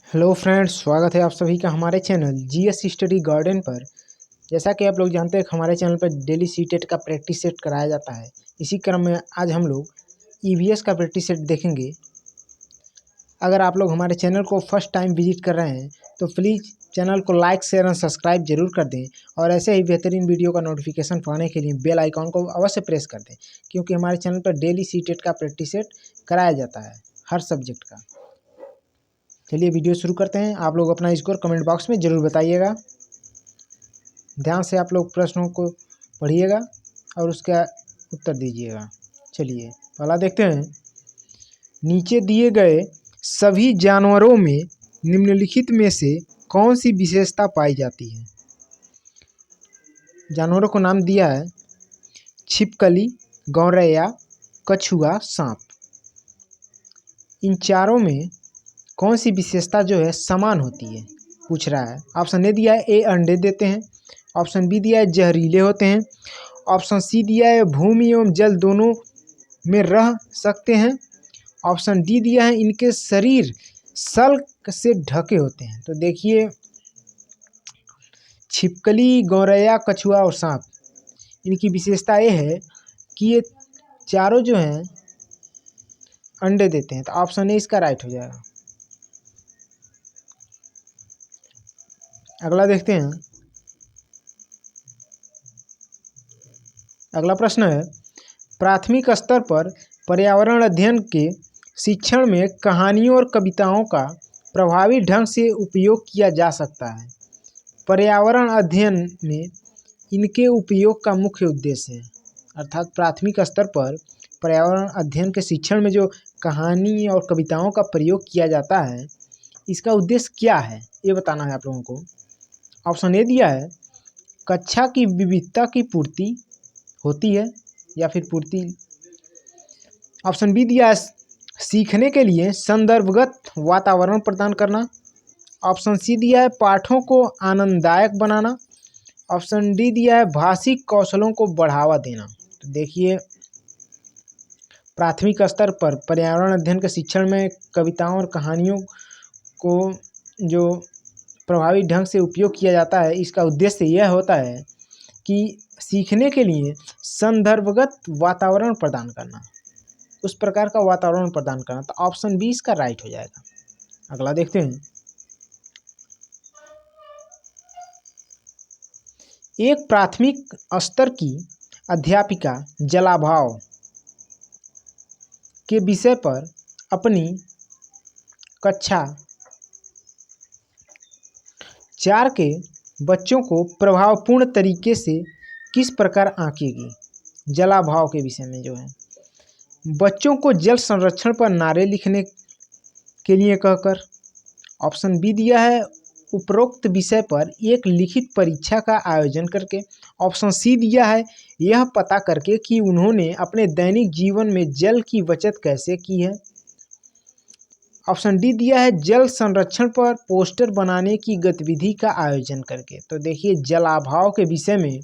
Hello friends, स्वागत है आप सभी का हमारे चैनल जीएस स्टडी गार्डन पर। जैसा कि आप लोग जानते हैं हमारे चैनल पर डेली सीटेट का प्रैक्टिस सेट कराया जाता है। इसी क्रम में आज हम लोग ईवीएस का प्रैक्टिस सेट देखेंगे। अगर आप लोग हमारे चैनल को फर्स्ट टाइम विजिट कर रहे हैं तो प्लीज़ चैनल को लाइक शेयर और सब्सक्राइब जरूर कर दें और ऐसे ही बेहतरीन वीडियो का नोटिफिकेशन पाने के लिए बेल आइकॉन को अवश्य प्रेस कर दें, क्योंकि हमारे चैनल पर डेली सीटेट का प्रैक्टिस सेट कराया जाता है हर सब्जेक्ट का। चलिए वीडियो शुरू करते हैं। आप लोग अपना स्कोर कमेंट बॉक्स में ज़रूर बताइएगा। ध्यान से आप लोग प्रश्नों को पढ़िएगा और उसका उत्तर दीजिएगा। चलिए पहला देखते हैं। नीचे दिए गए सभी जानवरों में निम्नलिखित में से कौन सी विशेषता पाई जाती है। जानवरों को नाम दिया है छिपकली, गौरैया, कछुआ, सांप। इन चारों में कौन सी विशेषता जो है समान होती है पूछ रहा है। ऑप्शन ए दिया है ए अंडे देते हैं, ऑप्शन बी दिया है जहरीले होते हैं, ऑप्शन सी दिया है भूमि एवं जल दोनों में रह सकते हैं, ऑप्शन डी दिया है इनके शरीर सल्क से ढके होते हैं। तो देखिए छिपकली, गौरैया, कछुआ और सांप, इनकी विशेषता ये है कि ये चारों जो हैं अंडे देते हैं। तो ऑप्शन ए इसका राइट हो जाएगा। अगला देखते हैं। अगला प्रश्न है, प्राथमिक स्तर पर पर्यावरण अध्ययन के शिक्षण में कहानियों और कविताओं का प्रभावी ढंग से उपयोग किया जा सकता है। पर्यावरण अध्ययन में इनके उपयोग का मुख्य उद्देश्य है। अर्थात प्राथमिक स्तर पर पर्यावरण अध्ययन के शिक्षण में जो कहानी और कविताओं का प्रयोग किया जाता है, इसका उद्देश्य क्या है ये बताना है आप लोगों को। ऑप्शन ए दिया है कक्षा की विविधता की पूर्ति होती है या फिर पूर्ति। ऑप्शन बी दिया है सीखने के लिए संदर्भगत वातावरण प्रदान करना। ऑप्शन सी दिया है पाठों को आनंददायक बनाना। ऑप्शन डी दिया है भाषिक कौशलों को बढ़ावा देना। तो देखिए प्राथमिक स्तर पर पर्यावरण अध्ययन के शिक्षण में कविताओं और कहानियों को जो प्रभावी ढंग से उपयोग किया जाता है, इसका उद्देश्य यह होता है कि सीखने के लिए संदर्भगत वातावरण प्रदान करना, उस प्रकार का वातावरण प्रदान करना। तो ऑप्शन बी इसका राइट हो जाएगा। अगला देखते हैं। एक प्राथमिक स्तर की अध्यापिका जलाभाव के विषय पर अपनी कक्षा 4 के बच्चों को प्रभावपूर्ण तरीके से किस प्रकार आंकेगी। जलाभाव के विषय में जो है बच्चों को जल संरक्षण पर नारे लिखने के लिए कहकर। ऑप्शन बी दिया है उपरोक्त विषय पर एक लिखित परीक्षा का आयोजन करके। ऑप्शन सी दिया है यह पता करके कि उन्होंने अपने दैनिक जीवन में जल की बचत कैसे की है। ऑप्शन डी दिया है जल संरक्षण पर पोस्टर बनाने की गतिविधि का आयोजन करके। तो देखिए जलाभाव के विषय में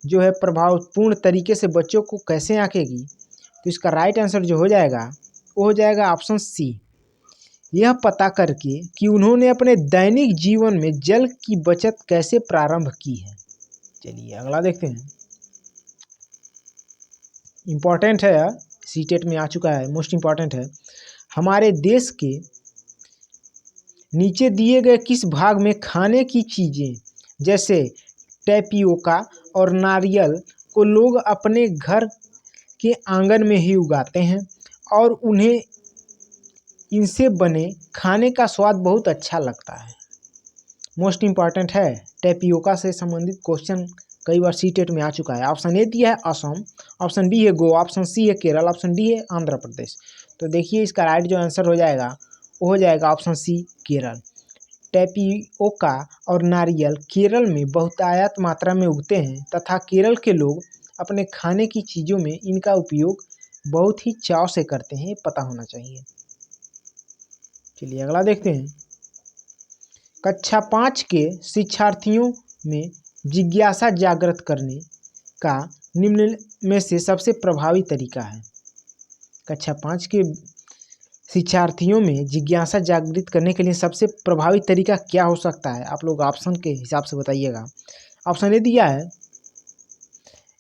जो है प्रभावपूर्ण तरीके से बच्चों को कैसे आंकेगी, तो इसका राइट आंसर जो हो जाएगा वो हो जाएगा ऑप्शन सी, यह पता करके कि उन्होंने अपने दैनिक जीवन में जल की बचत कैसे प्रारंभ की है। चलिए अगला देखते हैं। इम्पॉर्टेंट है, सीटेट में आ चुका है, मोस्ट इम्पॉर्टेंट है। हमारे देश के नीचे दिए गए किस भाग में खाने की चीज़ें जैसे टैपियोका और नारियल को लोग अपने घर के आंगन में ही उगाते हैं और उन्हें इनसे बने खाने का स्वाद बहुत अच्छा लगता है। मोस्ट इम्पॉर्टेंट है, टैपियोका से संबंधित क्वेश्चन कई बार सीटेट में आ चुका है। ऑप्शन ए दिया है असम, ऑप्शन बी है गोवा, ऑप्शन सी है केरल, ऑप्शन डी है आंध्र प्रदेश। तो देखिए इसका राइट जो आंसर हो जाएगा वो हो जाएगा ऑप्शन सी केरल। टैपियोका और नारियल केरल में बहुतायत मात्रा में उगते हैं तथा केरल के लोग अपने खाने की चीज़ों में इनका उपयोग बहुत ही चाव से करते हैं, ये पता होना चाहिए। चलिए अगला देखते हैं। कक्षा 5 के शिक्षार्थियों में जिज्ञासा जागृत करने का निम्न में से सबसे प्रभावी तरीका है। कक्षा 5 के शिक्षार्थियों में जिज्ञासा जागृत करने के लिए सबसे प्रभावी तरीका क्या हो सकता है? आप लोग ऑप्शन के हिसाब से बताइएगा। ऑप्शन ए दिया है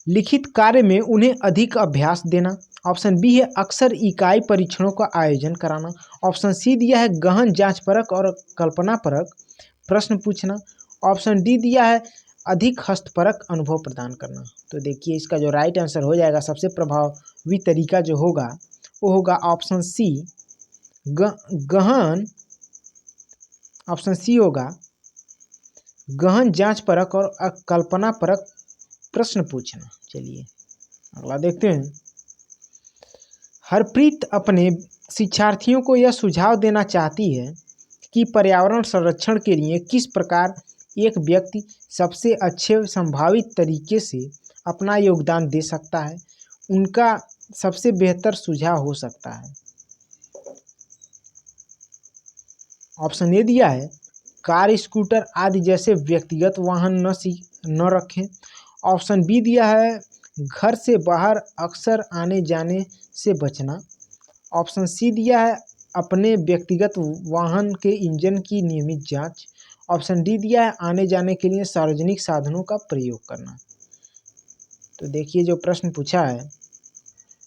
लिखित कार्य में उन्हें अधिक अभ्यास देना। ऑप्शन बी है अक्सर इकाई परीक्षणों का आयोजन कराना। ऑप्शन सी दिया है गहन जांच परख और कल्पना परक प्रश्न पूछना। ऑप्शन डी दिया है अधिक हस्तपरक अनुभव प्रदान करना। तो देखिए इसका जो राइट आंसर हो जाएगा, सबसे प्रभावी तरीका जो होगा वो होगा ऑप्शन सी गहन। ऑप्शन सी होगा गहन जांच परक और कल्पना परक प्रश्न पूछना। चलिए अगला देखते हैं। हरप्रीत अपने शिक्षार्थियों को यह सुझाव देना चाहती है कि पर्यावरण संरक्षण के लिए किस प्रकार एक व्यक्ति सबसे अच्छे संभावित तरीके से अपना योगदान दे सकता है, उनका सबसे बेहतर सुझाव हो सकता है। ऑप्शन ए दिया है कार, स्कूटर आदि जैसे व्यक्तिगत वाहन न रखें। ऑप्शन बी दिया है घर से बाहर अक्सर आने जाने से बचना। ऑप्शन सी दिया है अपने व्यक्तिगत वाहन के इंजन की नियमित जांच। ऑप्शन डी दिया है आने जाने के लिए सार्वजनिक साधनों का प्रयोग करना। तो देखिए जो प्रश्न पूछा है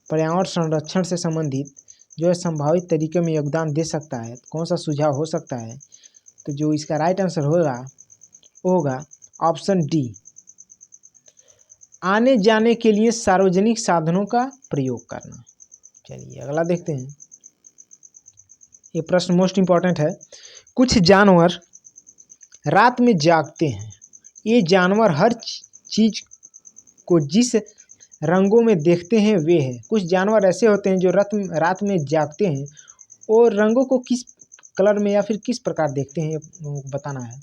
पर्यावरण संरक्षण से संबंधित जो है संभावित तरीके में योगदान दे सकता है, कौन सा सुझाव हो सकता है, तो जो इसका राइट आंसर होगा वो होगा ऑप्शन डी, आने जाने के लिए सार्वजनिक साधनों का प्रयोग करना। चलिए अगला देखते हैं। ये प्रश्न मोस्ट इम्पॉर्टेंट है। कुछ जानवर रात में जागते हैं। ये जानवर हर चीज को जिस रंगों में देखते हैं वे हैं। कुछ जानवर ऐसे होते हैं जो रात में जागते हैं और रंगों को किस कलर में या फिर किस प्रकार देखते हैं, लोगों को बताना है।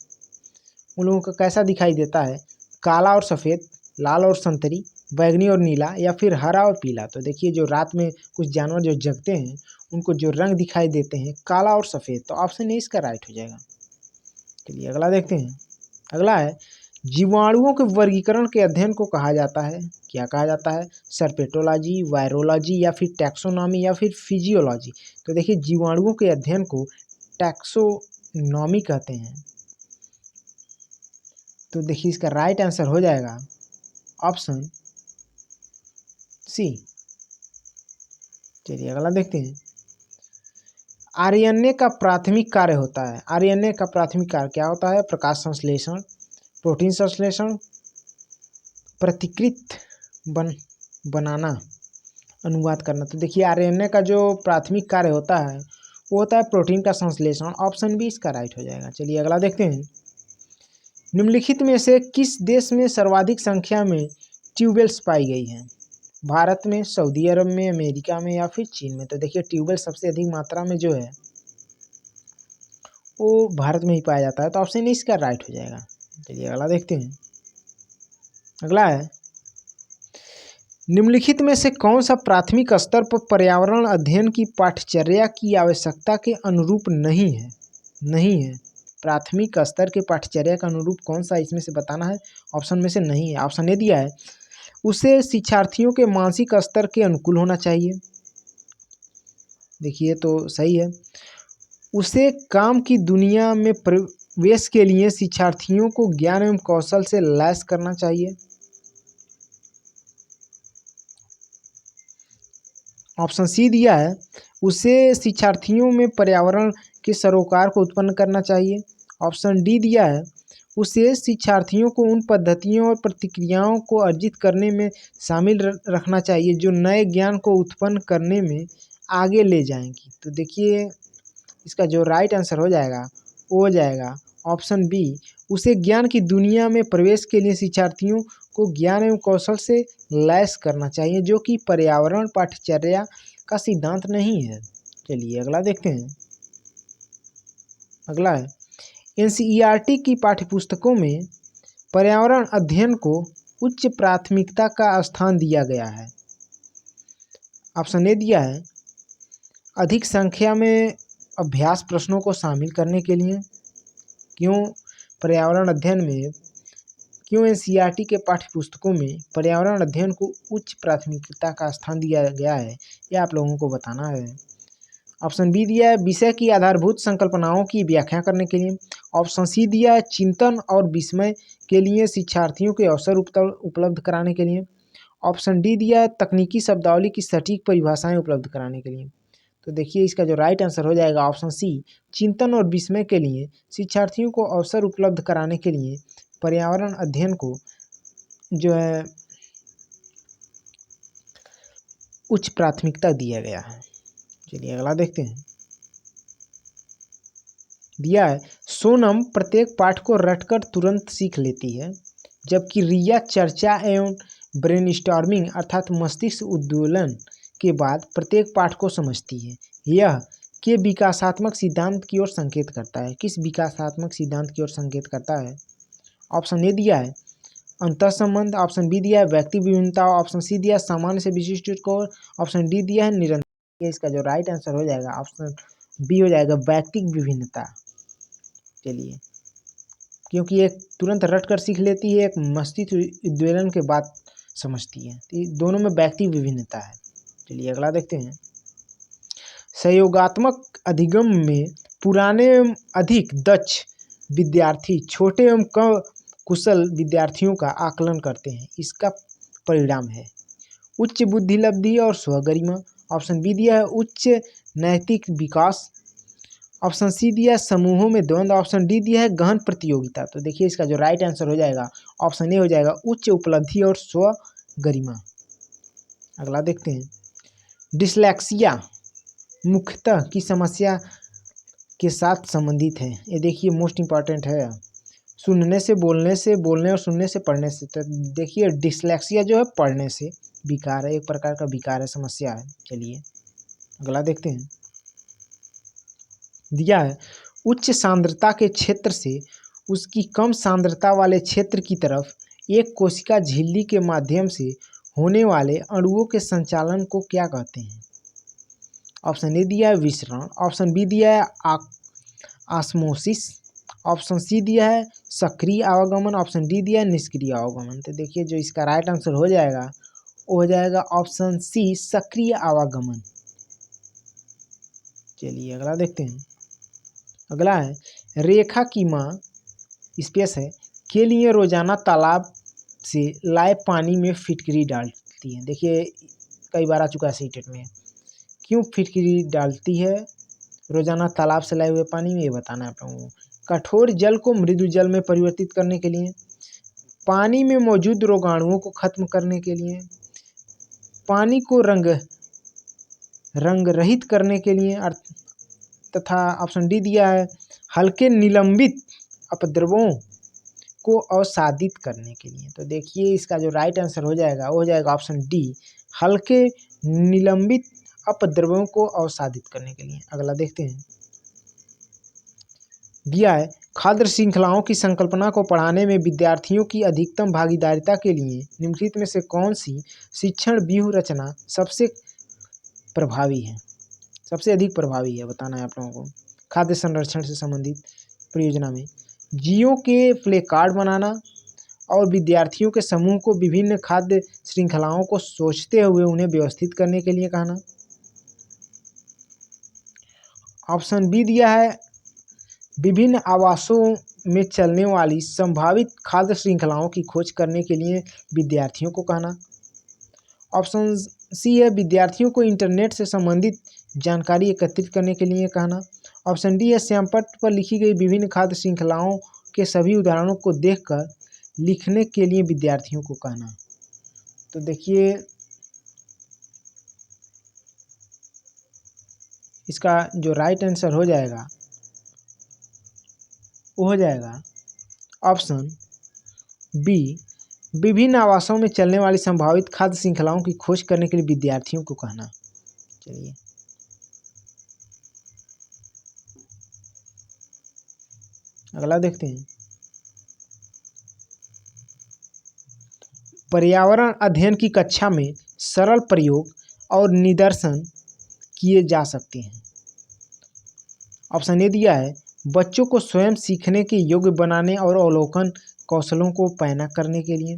उन लोगों का कैसा दिखाई देता है, काला और सफ़ेद, लाल और संतरी, बैगनी और नीला या फिर हरा और पीला। तो देखिए जो रात में कुछ जानवर जो जगते हैं उनको जो रंग दिखाई देते हैं काला और सफ़ेद। तो ऑप्शन ए इसका राइट हो जाएगा। चलिए अगला देखते हैं। अगला है जीवाणुओं के वर्गीकरण के अध्ययन को कहा जाता है, क्या कहा जाता है? सर्पेटोलॉजी, वायरोलॉजी या फिर टैक्सोनॉमी या फिर फिजियोलॉजी। तो देखिए जीवाणुओं के अध्ययन को टैक्सोनॉमी कहते हैं। तो देखिए इसका राइट आंसर हो जाएगा ऑप्शन सी। चलिए अगला देखते हैं। आरएनए का प्राथमिक कार्य होता है। आरएनए का प्राथमिक कार्य क्या होता है? प्रकाश संश्लेषण, प्रोटीन संश्लेषण, प्रतिकृत बनाना, अनुवाद करना। तो देखिए आरएनए का जो प्राथमिक कार्य होता है वो होता है प्रोटीन का संश्लेषण। ऑप्शन बी इसका राइट हो जाएगा। चलिए अगला देखते हैं। निम्नलिखित में से किस देश में सर्वाधिक संख्या में ट्यूबवेल्स पाई गई हैं? भारत में, सऊदी अरब में, अमेरिका में या फिर चीन में। तो देखिए ट्यूबवेल सबसे अधिक मात्रा में जो है वो भारत में ही पाया जाता है। तो ऑप्शन ए इसका राइट हो जाएगा। चलिए अगला देखते हैं। अगला है निम्नलिखित में से कौन सा प्राथमिक स्तर पर पर्यावरण अध्ययन की पाठ्यचर्या की आवश्यकता के अनुरूप नहीं है। प्राथमिक स्तर के पाठ्यचर्या के अनुरूप कौन सा इसमें से बताना है। ऑप्शन में से नहीं है। ऑप्शन ए दिया है उसे शिक्षार्थियों के मानसिक स्तर के अनुकूल होना चाहिए। देखिए तो सही है। उसे काम की दुनिया में प्रवेश के लिए शिक्षार्थियों को ज्ञान एवं कौशल से लैस करना चाहिए। ऑप्शन सी दिया है उसे शिक्षार्थियों में पर्यावरण के सरोकार को उत्पन्न करना चाहिए। ऑप्शन डी दिया है उसे शिक्षार्थियों को उन पद्धतियों और प्रतिक्रियाओं को अर्जित करने में शामिल रखना चाहिए जो नए ज्ञान को उत्पन्न करने में आगे ले जाएंगी। तो देखिए इसका जो राइट आंसर हो जाएगा वो हो जाएगा ऑप्शन बी, उसे ज्ञान की दुनिया में प्रवेश के लिए शिक्षार्थियों को ज्ञान एवं कौशल से लैस करना चाहिए, जो कि पर्यावरण पाठ्यचर्या का सिद्धांत नहीं है। चलिए अगला देखते हैं। अगला है एनसीईआरटी की पाठ्यपुस्तकों में पर्यावरण अध्ययन को उच्च प्राथमिकता का स्थान दिया गया है। ऑप्शन ए दिया है अधिक संख्या में अभ्यास प्रश्नों को शामिल करने के लिए। क्यों पर्यावरण अध्ययन में क्यों एनसीईआरटी के पाठ्यपुस्तकों में पर्यावरण अध्ययन को उच्च प्राथमिकता का स्थान दिया गया है, यह आप लोगों को बताना है। ऑप्शन बी दिया है विषय की आधारभूत संकल्पनाओं की व्याख्या करने के लिए। ऑप्शन सी दिया है चिंतन और विस्मय के लिए शिक्षार्थियों के अवसर उपलब्ध कराने के लिए। ऑप्शन डी दिया है तकनीकी शब्दावली की सटीक परिभाषाएं उपलब्ध कराने के लिए। तो देखिए इसका जो राइट आंसर हो जाएगा ऑप्शन सी, चिंतन और विस्मय के लिए शिक्षार्थियों को अवसर उपलब्ध कराने के लिए पर्यावरण अध्ययन को जो है उच्च प्राथमिकता दिया गया है। चलिए अगला देखते हैं। दिया है सोनम प्रत्येक पाठ को रटकर तुरंत सीख लेती है, जबकि रिया चर्चा एवं ब्रेनस्टॉर्मिंग अर्थात मस्तिष्क उद्दोलन के बाद प्रत्येक पाठ को समझती है। यह के विकासात्मक सिद्धांत की ओर संकेत करता है। किस विकासात्मक सिद्धांत की ओर संकेत करता है? ऑप्शन ए दिया है अंतर संबंध, ऑप्शन बी दिया है व्यक्ति विभिन्नता, ऑप्शन सी दिया है सामान्य से विशिष्ट को, ऑप्शन डी दिया है निरंतर। इसका जो राइट आंसर हो जाएगा ऑप्शन बी हो जाएगा व्यक्तिक विभिन्नता। चलिए क्योंकि एक तुरंत रट कर सीख लेती है, एक मस्तिष्क उद्दोलन के बाद समझती है, तो दोनों में व्यक्तिक विभिन्नता है। चलिए अगला देखते हैं। सहयोगात्मक अधिगम में पुराने एवं अधिक दक्ष विद्यार्थी छोटे एवं कम कुशल विद्यार्थियों का आकलन करते हैं। इसका परिणाम है उच्च बुद्धि लब्धि और स्वगरिमा। ऑप्शन बी दिया है उच्च नैतिक विकास, ऑप्शन सी दिया है समूहों में द्वंद्व, ऑप्शन डी दिया है गहन प्रतियोगिता। तो देखिए इसका जो राइट आंसर हो जाएगा ऑप्शन ए हो जाएगा उच्च उपलब्धि और स्वगरिमा। अगला देखते हैं। डिस्लेक्सिया मुख्यतः की समस्या के साथ संबंधित है। ये देखिए मोस्ट इम्पॉर्टेंट है, सुनने से बोलने से, बोलने और सुनने से पढ़ने से। तो देखिए डिस्लेक्सिया जो है पढ़ने से विकार है, एक प्रकार का विकार है, समस्या है। चलिए अगला देखते हैं। दिया है उच्च सांद्रता के क्षेत्र से उसकी कम सांद्रता वाले क्षेत्र की तरफ एक कोशिका झिल्ली के माध्यम से होने वाले अणुओं के संचालन को क्या कहते हैं? ऑप्शन ए दिया है विसरण, ऑप्शन बी दिया है ऑस्मोसिस, ऑप्शन सी दिया है सक्रिय आवागमन, ऑप्शन डी दिया है निष्क्रिय आवागमन। तो देखिए जो इसका राइट आंसर हो जाएगा वो हो जाएगा ऑप्शन सी सक्रिय आवागमन। चलिए अगला देखते हैं। अगला है रेखा की माँ स्पेस है के लिए रोजाना तालाब से लाए पानी में फिटकरी डालती है। देखिए कई बार आ चुका है सीटेट में। क्यों फिटकरी डालती है रोजाना तालाब से लाए हुए पानी में, ये बताना है आप लोगों को। कठोर जल को मृदु जल में परिवर्तित करने के लिए, पानी में मौजूद रोगाणुओं को खत्म करने के लिए, पानी को रंग रहित करने के लिए, तथा ऑप्शन डी दिया है हल्के निलंबित अपद्रवों को अवसादित करने के लिए। तो देखिए इसका जो राइट आंसर हो जाएगा वो हो जाएगा ऑप्शन डी हल्के निलंबित अपद्रव्यों को अवसादित करने के लिए। अगला देखते हैं। दिया है खाद्य श्रृंखलाओं की संकल्पना को पढ़ाने में विद्यार्थियों की अधिकतम भागीदारिता के लिए निम्नलिखित में से कौन सी शिक्षण व्यूह रचना सबसे प्रभावी है, सबसे अधिक प्रभावी है, बताना है आप लोगों को। खाद्य संरक्षण से संबंधित परियोजना में जीओ के प्ले कार्ड बनाना और विद्यार्थियों के समूह को विभिन्न खाद्य श्रृंखलाओं को सोचते हुए उन्हें व्यवस्थित करने के लिए कहना। ऑप्शन बी दिया है विभिन्न आवासों में चलने वाली संभावित खाद्य श्रृंखलाओं की खोज करने के लिए विद्यार्थियों को कहना। ऑप्शन सी है विद्यार्थियों को इंटरनेट से संबंधित जानकारी एकत्रित करने के लिए कहना। ऑप्शन डी है श्यामपट्ट पर लिखी गई विभिन्न खाद्य श्रृंखलाओं के सभी उदाहरणों को देखकर लिखने के लिए विद्यार्थियों को कहना। तो देखिए इसका जो राइट आंसर हो जाएगा वो हो जाएगा ऑप्शन बी विभिन्न आवासों में चलने वाली संभावित खाद्य श्रृंखलाओं की खोज करने के लिए विद्यार्थियों को कहना। चलिए अगला देखते हैं। पर्यावरण अध्ययन की कक्षा में सरल प्रयोग और निदर्शन किए जा सकते हैं। ऑप्शन ए दिया है बच्चों को स्वयं सीखने के योग्य बनाने और अवलोकन कौशलों को पैना करने के लिए।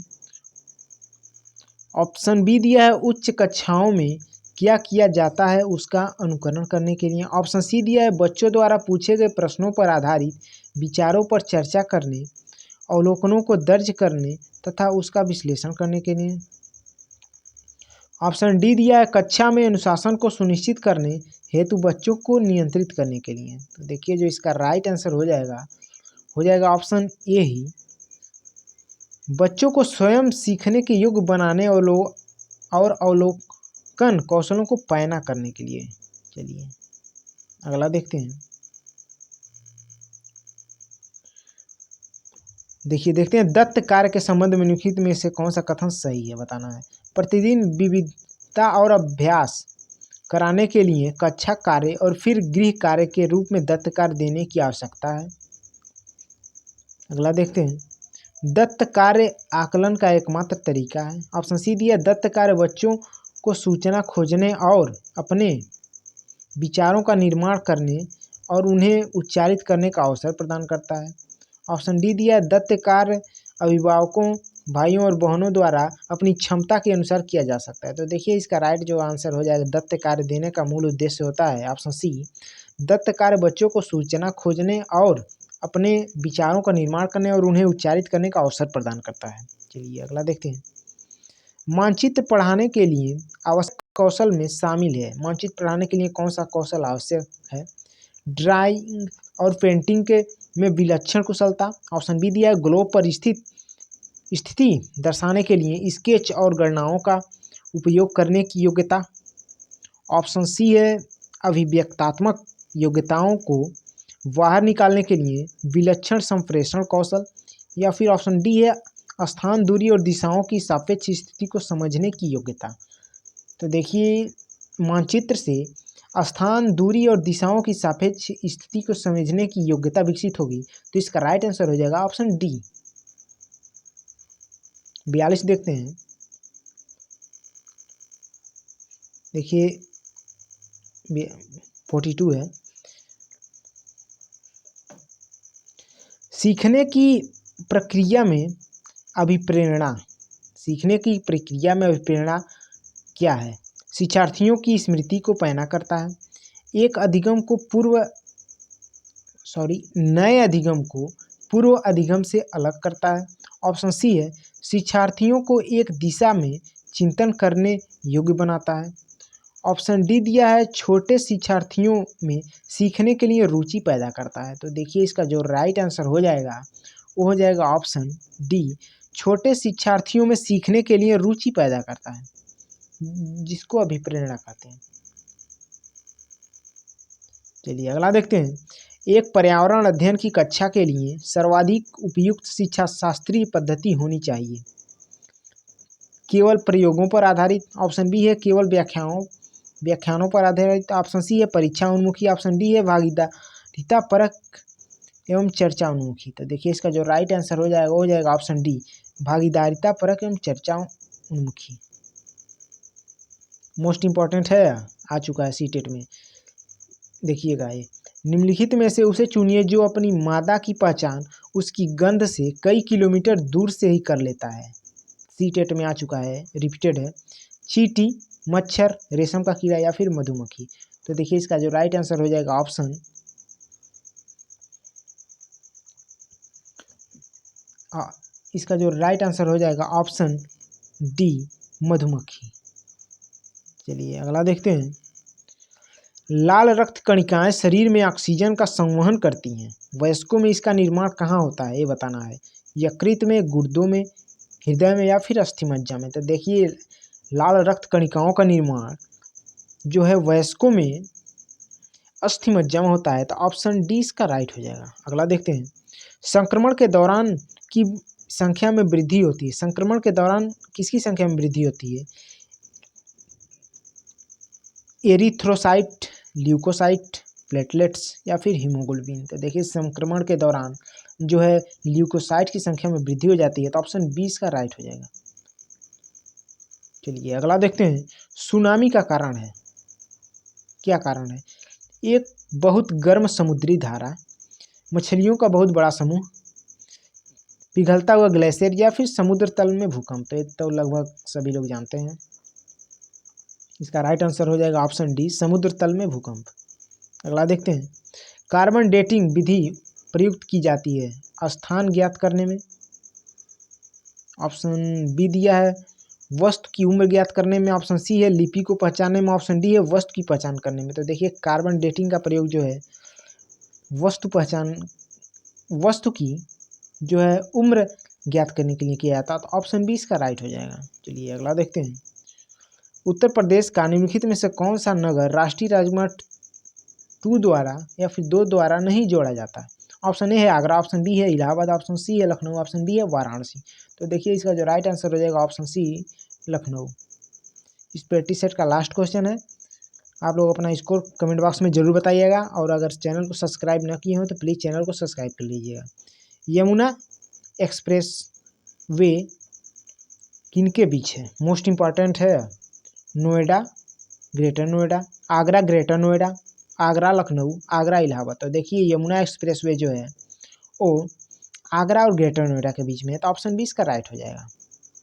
ऑप्शन बी दिया है उच्च कक्षाओं में क्या किया जाता है उसका अनुकरण करने के लिए। ऑप्शन सी दिया है बच्चों द्वारा पूछे गए प्रश्नों पर आधारित विचारों पर चर्चा करने, अवलोकनों को दर्ज करने तथा उसका विश्लेषण करने के लिए। ऑप्शन डी दिया है कक्षा में अनुशासन को सुनिश्चित करने हेतु बच्चों को नियंत्रित करने के लिए। तो देखिए जो इसका राइट आंसर हो जाएगा ऑप्शन ए ही, बच्चों को स्वयं सीखने के योग्य बनाने और अवलोकन कौशलों को पैना करने के लिए। चलिए अगला देखते हैं। देखते हैं दत्त कार्य के संबंध में निम्नलिखित में से कौन सा कथन सही है, बताना है। प्रतिदिन विविधता और अभ्यास कराने के लिए कक्षा कार्य और फिर गृह कार्य के रूप में दत्त कार्य देने की आवश्यकता है। अगला देखते हैं दत्त कार्य आकलन का एकमात्र तरीका है। ऑप्शन सी दिया दत्त कार्य बच्चों को सूचना खोजने और अपने विचारों का निर्माण करने और उन्हें उच्चारित करने का अवसर प्रदान करता है। ऑप्शन डी दिया दत्त कार्य अभिभावकों, भाइयों और बहनों द्वारा अपनी क्षमता के अनुसार किया जा सकता है। तो देखिए इसका राइट जो आंसर हो जाएगा, दत्त कार्य देने का मूल उद्देश्य होता है ऑप्शन सी, दत्त कार्य बच्चों को सूचना खोजने और अपने विचारों का निर्माण करने और उन्हें उच्चारित करने का अवसर प्रदान करता है। चलिए अगला देखते हैं। मानचित्र पढ़ाने के लिए आवश्यक कौशल में शामिल है। मानचित्र पढ़ाने के लिए कौन सा कौशल आवश्यक है? ड्राइंग और पेंटिंग के में विलक्षण कुशलता। ऑप्शन बी दिया है ग्लोब पर स्थिति दर्शाने के लिए स्केच और गणनाओं का उपयोग करने की योग्यता। ऑप्शन सी है अभिव्यक्तात्मक योग्यताओं को बाहर निकालने के लिए विलक्षण संप्रेषण कौशल। या फिर ऑप्शन डी है स्थान, दूरी और दिशाओं की सापेक्ष स्थिति को समझने की योग्यता। तो देखिए मानचित्र से स्थान, दूरी और दिशाओं की सापेक्ष स्थिति को समझने की योग्यता विकसित होगी। तो इसका राइट आंसर हो जाएगा ऑप्शन डी। 42 देखते हैं। देखिए 42 है। सीखने की प्रक्रिया में अभिप्रेरणा क्या है? शिक्षार्थियों की स्मृति को पैना करता है, नए अधिगम को पूर्व अधिगम से अलग करता है। ऑप्शन सी है शिक्षार्थियों को एक दिशा में चिंतन करने योग्य बनाता है। ऑप्शन डी दिया है छोटे शिक्षार्थियों में सीखने के लिए रुचि पैदा करता है। तो देखिए इसका जो राइट आंसर हो जाएगा वो हो जाएगा ऑप्शन डी, छोटे शिक्षार्थियों में सीखने के लिए रुचि पैदा करता है, जिसको अभिप्रेरणा कहते हैं। चलिए अगला देखते हैं। एक पर्यावरण अध्ययन की कक्षा के लिए सर्वाधिक उपयुक्त शिक्षा शास्त्रीय पद्धति होनी चाहिए। केवल प्रयोगों पर आधारित। ऑप्शन बी है केवल व्याख्यानों पर आधारित। ऑप्शन सी है परीक्षा उन्मुखी। ऑप्शन डी है भागीदारिता परक एवं चर्चा उन्मुखी। तो देखिए इसका जो राइट आंसर हो जाएगा वो हो जाएगा ऑप्शन डी, भागीदारिता परक एवं चर्चा उन्मुखी। मोस्ट इम्पॉर्टेंट है, आ चुका है सीटेट में। देखिएगा ये निम्नलिखित में से उसे चुनिए जो अपनी मादा की पहचान उसकी गंध से कई किलोमीटर दूर से ही कर लेता है। सीटेट में आ चुका है, रिपीटेड है। चींटी, मच्छर, रेशम का कीड़ा या फिर मधुमक्खी। तो देखिए इसका जो राइट आंसर हो जाएगा ऑप्शन डी, मधुमक्खी। चलिए अगला देखते हैं। लाल रक्त कणिकाएं शरीर में ऑक्सीजन का संवहन करती हैं। वयस्कों में इसका निर्माण कहाँ होता है ये बताना है। यकृत में, गुर्दों में, हृदय में या फिर अस्थिमज्जा में। तो देखिए लाल रक्त कणिकाओं का निर्माण जो है वयस्कों में अस्थिमज्जा में होता है। तो ऑप्शन डी इसका राइट हो जाएगा। अगला देखते हैं। संक्रमण के दौरान की संख्या में वृद्धि होती है। संक्रमण के दौरान किसकी संख्या में वृद्धि होती है? एरिथ्रोसाइट, ल्यूकोसाइट, प्लेटलेट्स या फिर हीमोग्लोबिन। तो देखिए संक्रमण के दौरान जो है ल्यूकोसाइट की संख्या में वृद्धि हो जाती है। तो ऑप्शन 20 का राइट हो जाएगा। चलिए अगला देखते हैं। सुनामी का कारण है, क्या कारण है? एक बहुत गर्म समुद्री धारा, मछलियों का बहुत बड़ा समूह, पिघलता हुआ ग्लेशियर या फिर समुद्र तल में भूकंप। तो लगभग सभी लोग जानते हैं। इसका राइट आंसर हो जाएगा ऑप्शन डी, समुद्र तल में भूकंप। अगला देखते हैं, कार्बन डेटिंग विधि प्रयुक्त की जाती है स्थान ज्ञात करने में। ऑप्शन बी दिया है वस्तु की उम्र ज्ञात करने में, ऑप्शन सी है लिपि को पहचानने में, ऑप्शन डी है वस्तु की पहचान करने में। तो देखिए कार्बन डेटिंग का प्रयोग जो है वस्तु की जो है उम्र ज्ञात करने के लिए किया जाता है। तो ऑप्शन बी इसका राइट हो जाएगा। चलिए अगला देखते हैं, उत्तर प्रदेश का निम्नलिखित में से कौन सा नगर राष्ट्रीय राजमार्ग 2 द्वारा या फिर 2 द्वारा नहीं जोड़ा जाता है। ऑप्शन ए है आगरा, ऑप्शन बी है इलाहाबाद, ऑप्शन सी है लखनऊ, ऑप्शन डी है वाराणसी। तो देखिए इसका जो राइट आंसर हो जाएगा ऑप्शन सी, लखनऊ। इस प्रैक्टिस सेट का लास्ट क्वेश्चन है। आप लोग अपना स्कोर कमेंट बॉक्स में जरूर बताइएगा, और अगर चैनल को सब्सक्राइब न किए हो तो प्लीज़ चैनल को सब्सक्राइब कर लीजिएगा। यमुना एक्सप्रेस वे किनके बीच है? मोस्ट इम्पॉर्टेंट है, नोएडा, ग्रेटर नोएडा, आगरा ग्रेटर नोएडा, आगरा लखनऊ, आगरा इलाहाबाद। तो देखिए यमुना एक्सप्रेस वे जो है वो आगरा और ग्रेटर नोएडा के बीच में है। तो ऑप्शन बी इसका राइट हो जाएगा।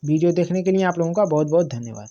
वीडियो देखने के लिए आप लोगों का बहुत बहुत धन्यवाद।